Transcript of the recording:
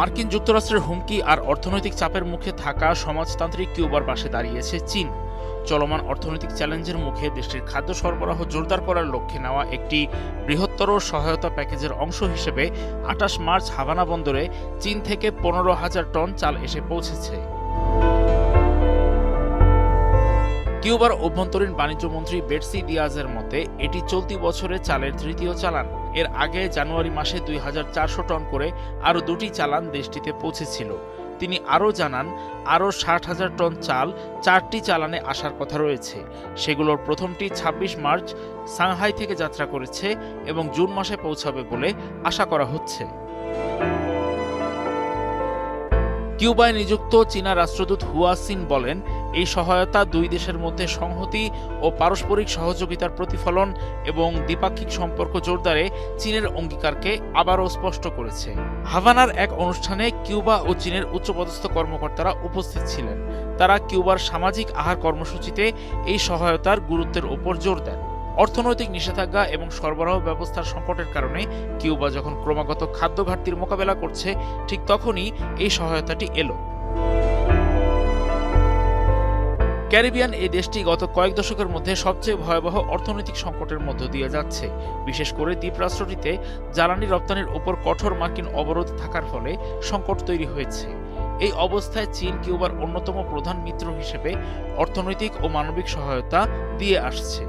মার্কিন যুক্তরাষ্ট্রের হুমকি আর অর্থনৈতিক চাপের মুখে থাকা সমাজতান্ত্রিক কিউবার পাশে দাঁড়িয়েছে চীন। চলমান অর্থনৈতিক চ্যালেঞ্জের মুখে দেশটির খাদ্য সরবরাহ জোরদার করার লক্ষ্যে নেওয়া একটি বৃহত্তর সহায়তা প্যাকেজের অংশ হিসেবে ২৮ মার্চ হাভানা বন্দরে চীন থেকে ১৫,০০০ টন চাল এসে পৌঁছেছে। কিউবার অভ্যন্তরীণ বাণিজ্য মন্ত্রী বেটসি দিয়াজের মতে এটি চলতি বছরে চালের তৃতীয় চালান। এর আগে জানুয়ারি মাসে ২,৪০০ টন করে আরও দুটি চালান দেশটিতে পৌঁছেছিল। তিনি আরও জানান, আরও ৬০,০০০ টন চাল ৪টি চালানে আসার কথা রয়েছে। সেগুলোর প্রথমটি ২৬ মার্চ সাংহাই থেকে যাত্রা করেছে এবং জুন মাসে পৌঁছাবে বলে আশা করা হচ্ছে। কিউবায় নিযুক্ত চীনা রাষ্ট্রদূত হুয়া সিন বলেন, এই সহায়তা দুই দেশের মধ্যে সংহতি ও পারস্পরিক সহযোগিতার প্রতিফলন এবং দ্বিপাক্ষিক সম্পর্ক জোরদারে চীনের অঙ্গীকারকে আবারও স্পষ্ট করেছে। হাভানার এক অনুষ্ঠানে কিউবা ও চীনের উচ্চপদস্থ কর্মকর্তারা উপস্থিত ছিলেন। তারা কিউবার সামাজিক আহার কর্মসূচিতে এই সহায়তার গুরুত্বের উপর জোর দেন। অর্থনৈতিক নিষেধাজ্ঞা এবং সরবরাহ ব্যবস্থার সংকটের কারণে কিউবা যখন ক্রমাগত খাদ্য ঘাটতির মোকাবেলা করছে, ঠিক তখনই এই সহায়তাটি এলো। ক্যারিবিয়ান এই দেশটি গত কয়েক দশকের মধ্যে সবচেয়ে ভয়াবহ অর্থনৈতিক সংকটের মধ্য দিয়ে যাচ্ছে। বিশেষ করে দ্বীপরাষ্ট্রটিতে জ্বালানি রপ্তানির ওপর কঠোর মার্কিন অবরোধ থাকার ফলে সংকট তৈরি হয়েছে। এই অবস্থায় চীন কিউবার অন্যতম প্রধান মিত্র হিসেবে অর্থনৈতিক ও মানবিক সহায়তা দিয়ে আসছে।